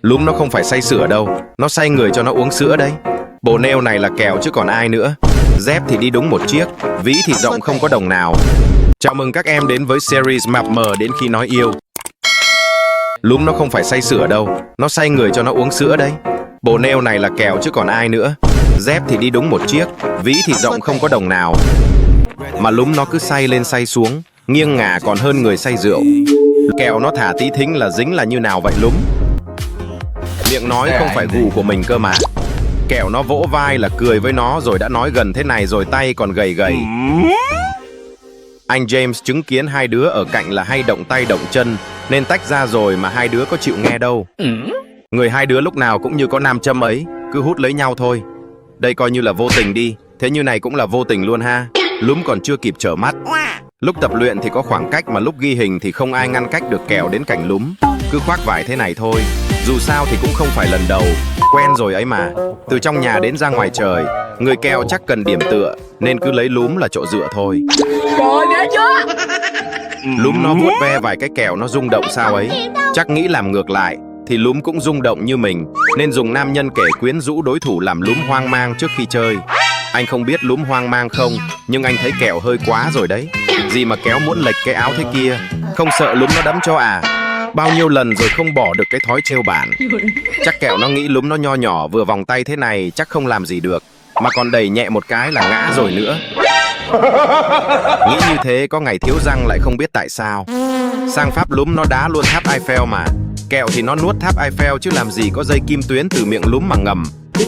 Lúm nó không phải xay sữa đâu, nó xay người cho nó uống sữa đấy. Bộ nêu này là kẹo chứ còn ai nữa. Dép thì đi đúng một chiếc, ví thì rộng không có đồng nào. Chào mừng các em đến với series mập mờ đến khi nói yêu. Lúm nó không phải xay sữa đâu, nó xay người cho nó uống sữa đấy. Bộ nêu này là kẹo chứ còn ai nữa. Dép thì đi đúng một chiếc, ví thì rộng không có đồng nào. Mà lúm nó cứ xay lên xay xuống, nghiêng ngả còn hơn người xay rượu. Kẹo nó thả tí thính là dính là như nào vậy lúm? Miệng nói không phải gù của mình cơ mà. Kẹo nó vỗ vai là cười với nó rồi đã nói gần thế này rồi tay còn gầy gầy. Anh James chứng kiến hai đứa ở cạnh là hay động tay động chân nên tách ra rồi mà hai đứa có chịu nghe đâu. Người hai đứa lúc nào cũng như có nam châm ấy, cứ hút lấy nhau thôi. Đây coi như là vô tình đi, thế như này cũng là vô tình luôn ha. Lúm còn chưa kịp trở mắt. Lúc tập luyện thì có khoảng cách mà lúc ghi hình thì không ai ngăn cách được kẹo đến cạnh lúm. Cứ khoác vải thế này thôi. Dù sao thì cũng không phải lần đầu, quen rồi ấy mà. Từ trong nhà đến ra ngoài trời, người kẹo chắc cần điểm tựa nên cứ lấy lúm là chỗ dựa thôi. Trời ghê chưa? Lúm nó vuốt ve vài cái kẹo nó rung động sao ấy. Chắc nghĩ làm ngược lại thì lúm cũng rung động như mình nên dùng nam nhân kể quyến rũ đối thủ làm lúm hoang mang trước khi chơi. Anh không biết lúm hoang mang không, nhưng anh thấy kẹo hơi quá rồi đấy. Gì mà kéo muốn lệch cái áo thế kia. Không sợ lúm nó đấm cho à? Bao nhiêu lần rồi không bỏ được cái thói trêu bạn. Chắc kẹo nó nghĩ lúm nó nho nhỏ vừa vòng tay thế này chắc không làm gì được, mà còn đẩy nhẹ một cái là ngã rồi nữa. Nghĩ như thế có ngày thiếu răng lại không biết tại sao. Sang Pháp lúm nó đá luôn tháp Eiffel mà. Kẹo thì nó nuốt tháp Eiffel chứ làm gì có dây kim tuyến từ miệng lúm mà ngầm.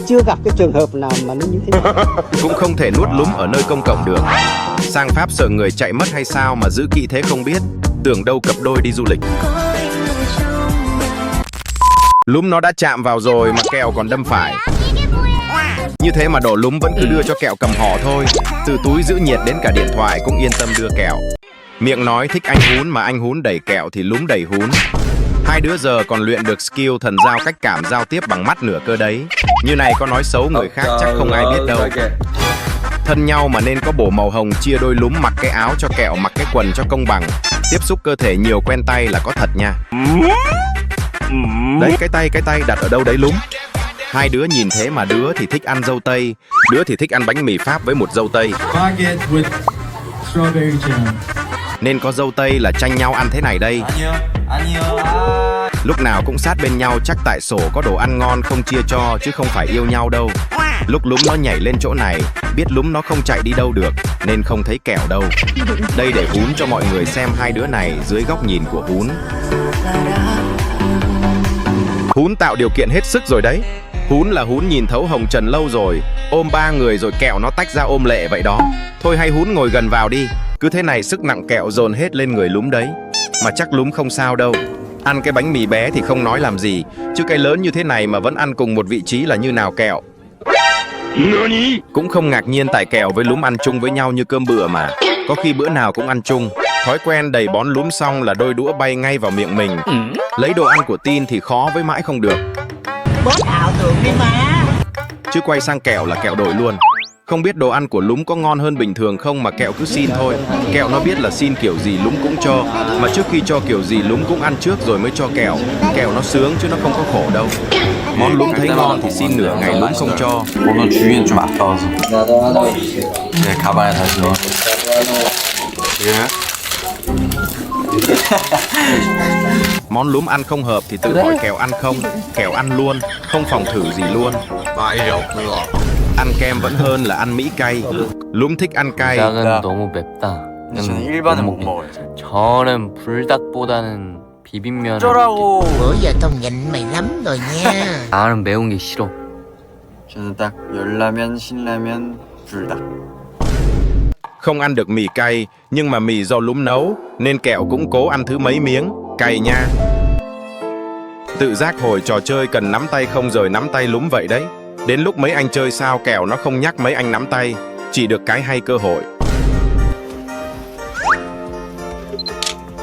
Chưa gặp cái trường hợp nào mà nó như thế này. Cũng không thể nuốt lúm ở nơi công cộng được. Sang Pháp sợ người chạy mất hay sao mà giữ kỹ thế không biết. Tưởng đâu cặp đôi đi du lịch. Lúm nó đã chạm vào rồi mà kẹo còn đâm phải. Như thế mà đổ lúm vẫn cứ đưa cho kẹo cầm họ thôi. Từ túi giữ nhiệt đến cả điện thoại cũng yên tâm đưa kẹo. Miệng nói thích anh hún mà anh hún đẩy kẹo thì lúm đẩy hún. Hai đứa giờ còn luyện được skill thần giao cách cảm giao tiếp bằng mắt nửa cơ đấy. Như này có nói xấu người khác chắc không ai biết đâu. Thân nhau mà nên có bổ màu hồng chia đôi lúm mặc cái áo cho kẹo mặc cái quần cho công bằng. Tiếp xúc cơ thể nhiều quen tay là có thật nha. Đấy cái tay đặt ở đâu đấy lúm? Hai đứa nhìn thế mà đứa thì thích ăn dâu tây, đứa thì thích ăn bánh mì Pháp với một dâu tây. Nên có dâu tây là tranh nhau ăn thế này đây. Lúc nào cũng sát bên nhau chắc tại sổ có đồ ăn ngon không chia cho chứ không phải yêu nhau đâu. Lúc lúm nó nhảy lên chỗ này, biết lúm nó không chạy đi đâu được nên không thấy kẹo đâu. Đây để hún cho mọi người xem hai đứa này dưới góc nhìn của hún. Hún tạo điều kiện hết sức rồi đấy. Hún là hún nhìn thấu hồng trần lâu rồi, ôm ba người rồi kẹo nó tách ra ôm lệ vậy đó. Thôi hay hún ngồi gần vào đi. Cứ thế này sức nặng kẹo dồn hết lên người lúm đấy. Mà chắc lúm không sao đâu. Ăn cái bánh mì bé thì không nói làm gì, chứ cái lớn như thế này mà vẫn ăn cùng một vị trí là như nào kẹo. Cũng không ngạc nhiên tại kẹo với lúm ăn chung với nhau như cơm bữa mà. Có khi bữa nào cũng ăn chung. Thói quen đầy bón lúm xong là đôi đũa bay ngay vào miệng mình. Lấy đồ ăn của Tin thì khó với mãi không được. Bớt ảo tưởng đi mà. Chứ quay sang kẹo là kẹo đổi luôn. Không biết đồ ăn của lúm có ngon hơn bình thường không mà kẹo cứ xin thôi. Kẹo nó biết là xin kiểu gì lúm cũng cho. Mà trước khi cho kiểu gì lúm cũng ăn trước rồi mới cho kẹo. Kẹo nó sướng chứ nó không có khổ đâu. Món lúm thấy ngon thì xin nửa ngày lúm không cho. 오늘 주위는 좀 아까워서. 네, 가방에 다시 넣어. Món lúm ăn không hợp thì tự hỏi kẹo ăn không. Kẹo ăn luôn, không phòng thử gì luôn. Ăn kem vẫn hơn là ăn mỹ cay. Lúm thích ăn cay. 불닭은 너무 맵다. 저는 일반은 못 먹어요. 저는 불닭보다는 비빔면을 어쩌라고. Bữa giờ tao nhịn mày lắm rồi nha. 나는 매운 게 싫어. 저는 딱 열라면, 신라면, 불닭. Không ăn được mì cay, nhưng mà mì do lúm nấu nên kẹo cũng cố ăn thứ mấy miếng cay nha. Tự giác hồi trò chơi cần nắm tay không rời nắm tay lúm vậy đấy. Đến lúc mấy anh chơi sao kẹo nó không nhắc mấy anh nắm tay, chỉ được cái hay cơ hội.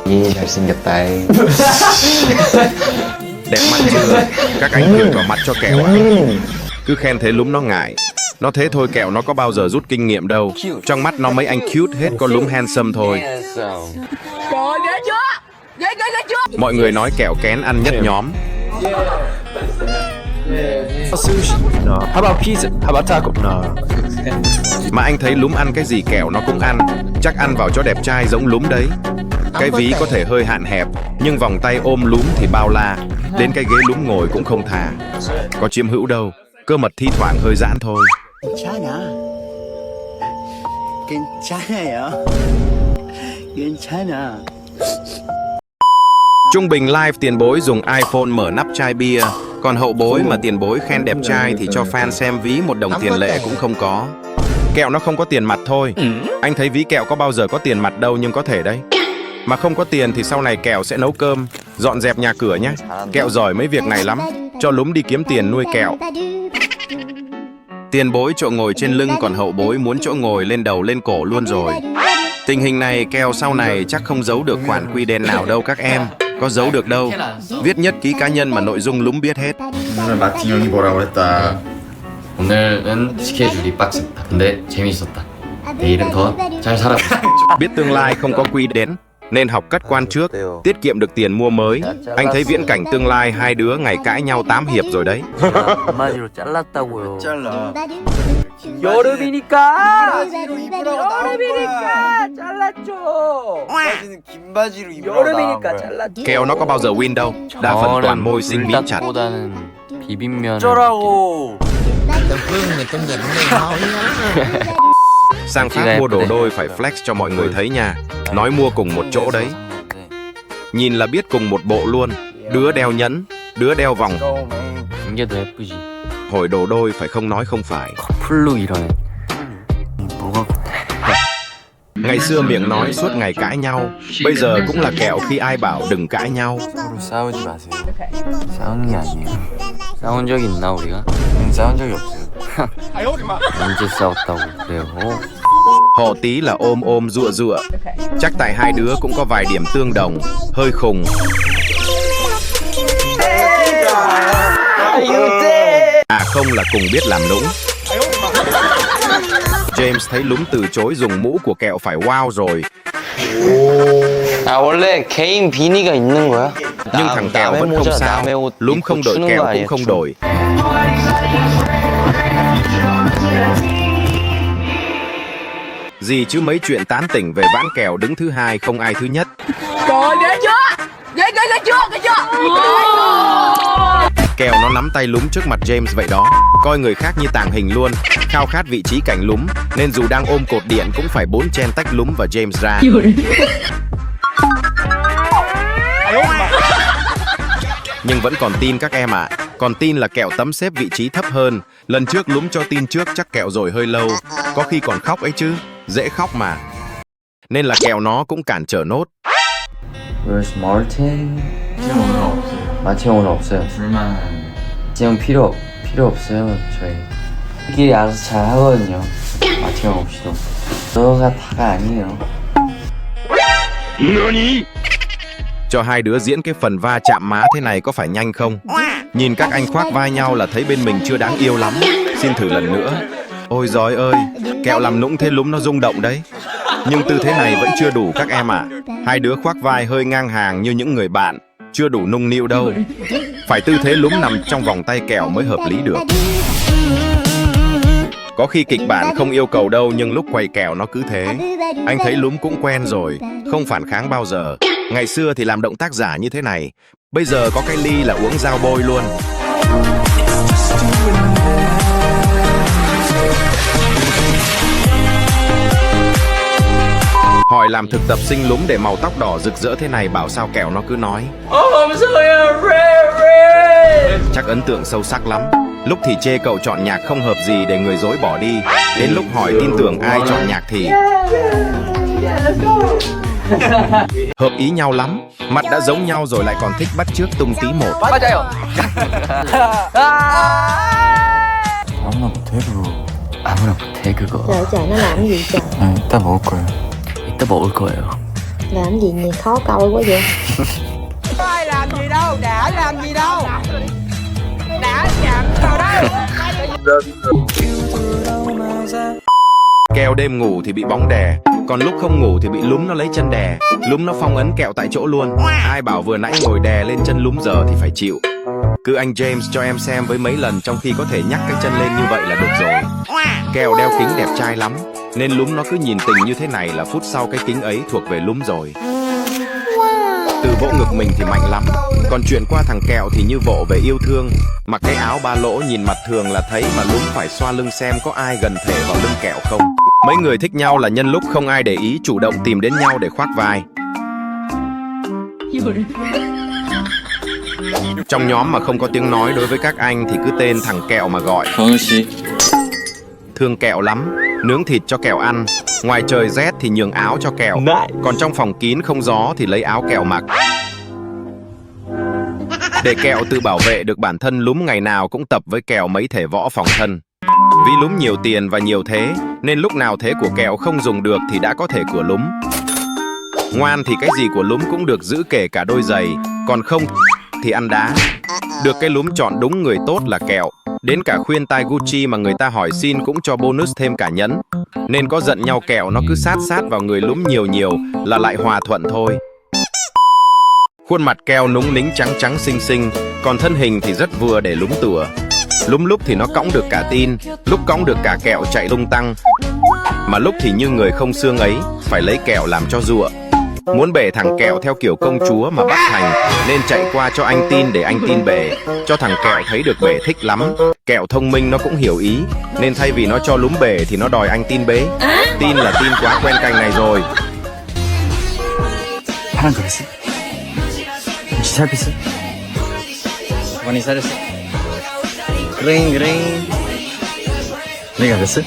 잘생겼다. Đẹp mắt chưa? Các anh thử vào mặt cho kẹo ạ. Cứ khen thế lúm nó ngại. Nó thế thôi kẹo nó có bao giờ rút kinh nghiệm đâu. Trong mắt nó mấy anh cute hết có lúm handsome thôi. Trời ghê chưa? Ghê chưa? Mọi người nói kẹo kén ăn nhất nhóm. Sushi. No. How about pizza? How about taco? No. Mà anh thấy Lúm ăn cái gì kẹo nó cũng ăn. Chắc ăn vào cho đẹp trai giống Lúm đấy. Cái ví có thể hơi hạn hẹp, nhưng vòng tay ôm Lúm thì bao la. Đến cái ghế Lúm ngồi cũng không thà. Có chiếm hữu đâu, cơ mật thi thoảng hơi giãn thôi. Trung bình live tiền bối dùng iPhone mở nắp chai bia, còn hậu bối mà tiền bối khen đẹp trai thì cho fan xem ví 1 đồng tiền lệ cũng không có. Kẹo nó không có tiền mặt thôi. Anh thấy ví kẹo có bao giờ có tiền mặt đâu, nhưng có thể đấy. Mà không có tiền thì sau này kẹo sẽ nấu cơm, dọn dẹp nhà cửa nhé. Kẹo giỏi mấy việc này lắm. Cho Lúm đi kiếm tiền nuôi kẹo. Tiền bối chỗ ngồi trên lưng, còn hậu bối muốn chỗ ngồi lên đầu lên cổ luôn rồi. Tình hình này kèo sau này chắc không giấu được khoản quy đen nào đâu các em. Có giấu được đâu. Viết nhật ký cá nhân mà nội dung Lúm biết hết. 오늘 마틴 형이 뭐라고 했다. 오늘은 스케줄이 빡셌다. 근데 재밌었다. 내일은 더 잘 살아보자. Biết tương lai không có quy đến, nên học cất quan trước, tiết kiệm được tiền mua mới. Anh thấy viễn cảnh tương lai hai đứa ngày cãi nhau 8 hiệp rồi đấy. 한마디로 잘랐다고요. 잘라. 여름이니까. 잘랐죠. 바지는 긴 바지로 입으라고 나온 여름이니까 거야. 잘랐죠. Kèo nó có bao giờ win đâu. Đa phần toàn môi xinh miếng chặt. 불닭보다는 비빔면. 어쩌라고. Đông Phương người ta nhìn người môi á. Sang Pháp mua đồ đôi phải flex cho mọi người thấy nha. Nói mua cùng một chỗ đấy. Nhìn là biết cùng một bộ luôn. Đứa đeo nhẫn, đứa đeo vòng. 이게 더 예쁘지. Hồi đồ đôi phải không nói không phải. 풀로 이러네. 뭐가 Ngày xưa miệng nói suốt ngày cãi nhau. Bây giờ cũng là kẹo khi ai bảo đừng cãi nhau. 서로 싸우지 마세요. 싸우는 게 아니에요. 싸운 적 있나 우리가? 싸운 적이 없어요. 언제 싸웠다고 그래요? Họ tí là ôm ôm dụa dụa. Chắc tại hai đứa cũng có vài điểm tương đồng. Hơi khùng. À không, là cùng biết làm nũng. James thấy Lúm từ chối dùng mũ của kẹo phải wow rồi. 아 원래 개인 비니가 있는 거야? Nhưng thằng kẹo vẫn không sao. Lúm không đổi kẹo cũng không đổi. Gì chứ mấy chuyện tán tỉnh về ván kèo đứng thứ hai không ai thứ nhất. Trời, ghê chưa? Ghê chưa? Kèo nó nắm tay Lúm trước mặt James vậy đó. Coi người khác như tàng hình luôn. Khao khát vị trí cạnh Lúm, nên dù đang ôm cột điện cũng phải 4 chen tách Lúm và James ra. Nhưng vẫn còn tin các em ạ. Còn tin là kẹo tấm xếp vị trí thấp hơn. Lần trước Lúm cho tin trước chắc kẹo rồi hơi lâu. Có khi còn khóc ấy chứ. Dễ khóc mà. Nên là kẹo nó cũng cản trở nốt. Where's Martin? 지금 오늘 없어요. 마침 오늘 없어요. 둘만. 지금 필요 없어요. 저희끼리 알아서 잘 하거든요. 마침 없이도. 너가 다가 아니에요. Cho hai đứa diễn cái phần va chạm má thế này có phải nhanh không? Nhìn các anh khoác vai nhau là thấy bên mình chưa đáng yêu lắm. Xin thử lần nữa. Ôi giời ơi, kẹo làm nũng thế Lúm nó rung động đấy. Nhưng tư thế này vẫn chưa đủ các em ạ. Hai đứa khoác vai hơi ngang hàng như những người bạn. Chưa đủ nung nịu đâu. Phải tư thế Lúm nằm trong vòng tay kẹo mới hợp lý được. Có khi kịch bản không yêu cầu đâu, nhưng lúc quay kẹo nó cứ thế. Anh thấy Lúm cũng quen rồi, không phản kháng bao giờ. Ngày xưa thì làm động tác giả như thế này. Bây giờ có cái ly là uống dao bôi luôn. Hỏi làm thực tập sinh Lúm để màu tóc đỏ rực rỡ thế này, bảo sao kẹo nó cứ nói. Chắc ấn tượng sâu sắc lắm. Lúc thì chê cậu chọn nhạc không hợp gì để người dối bỏ đi. Đến lúc hỏi tin tưởng ai chọn nhạc thì hợp ý nhau lắm. Mặt đã giống nhau rồi lại còn thích bắt chước tung tí một. 맞아요. 아무나 못해 그거. 아무나 못해 그거. Trời trời, nó làm cái gì trời? 아, 이따 먹을 거예요. 이따 먹을 거예요. Làm gì nhìn khó coi quá vậy? Ai làm gì đâu, đã làm gì đâu. Đã chạm vào đâu. Kẹo đêm ngủ thì bị bóng đè, còn lúc không ngủ thì bị Lúm nó lấy chân đè. Lúm nó phong ấn kẹo tại chỗ luôn. Ai bảo vừa nãy ngồi đè lên chân Lúm giờ thì phải chịu. Cứ anh James cho em xem với mấy lần trong khi có thể nhắc cái chân lên như vậy là được rồi. Kèo đeo kính đẹp trai lắm, nên Lúm nó cứ nhìn tình như thế này là phút sau cái kính ấy thuộc về Lúm rồi. Từ vỗ ngực mình thì mạnh lắm, còn chuyện qua thằng Kẹo thì như vỗ về yêu thương. Mặc cái áo ba lỗ nhìn mặt thường là thấy mà Lúm phải xoa lưng xem có ai gần thể vào lưng Kẹo không. Mấy người thích nhau là nhân lúc không ai để ý chủ động tìm đến nhau để khoác vai. Trong nhóm mà không có tiếng nói đối với các anh thì cứ tên thằng Kẹo mà gọi. Thương Kẹo lắm, nướng thịt cho Kẹo ăn. Ngoài trời rét thì nhường áo cho Kẹo. Còn trong phòng kín không gió thì lấy áo Kẹo mặc. Để Kẹo tự bảo vệ được bản thân, Lúm ngày nào cũng tập với Kẹo mấy thể võ phòng thân. Vì Lúm nhiều tiền và nhiều thế, nên lúc nào thế của Kẹo không dùng được thì đã có thể của Lúm. Ngoan thì cái gì của Lúm cũng được giữ, kể cả đôi giày, còn không thì ăn đá. Được cái Lúm chọn đúng người tốt là Kẹo. Đến cả khuyên tai Gucci mà người ta hỏi xin cũng cho bonus thêm cả nhẫn. Nên có giận nhau Kẹo nó cứ sát vào người Lúm nhiều là lại hòa thuận thôi. Khuôn mặt Kẹo núng nính trắng xinh xinh, còn thân hình thì rất vừa để Lúm tựa. Lúm lúc thì nó cõng được cả Tin, lúc cõng được cả Kẹo chạy tung tăng. Mà lúc thì như người không xương ấy, phải lấy Kẹo làm cho dụa. Muốn bể thằng Kẹo theo kiểu công chúa mà bắt thành, nên chạy qua cho anh Tin để anh Tin bể. Cho thằng Kẹo thấy được bể thích lắm. Kẹo thông minh nó cũng hiểu ý, nên thay vì nó cho Lúm bể thì nó đòi anh Tin bế. Tin là Tin quá quen canh này rồi. 파란 그랬어? 진짜 잘했어? 많이 잘했어? 그래 내가 됐어?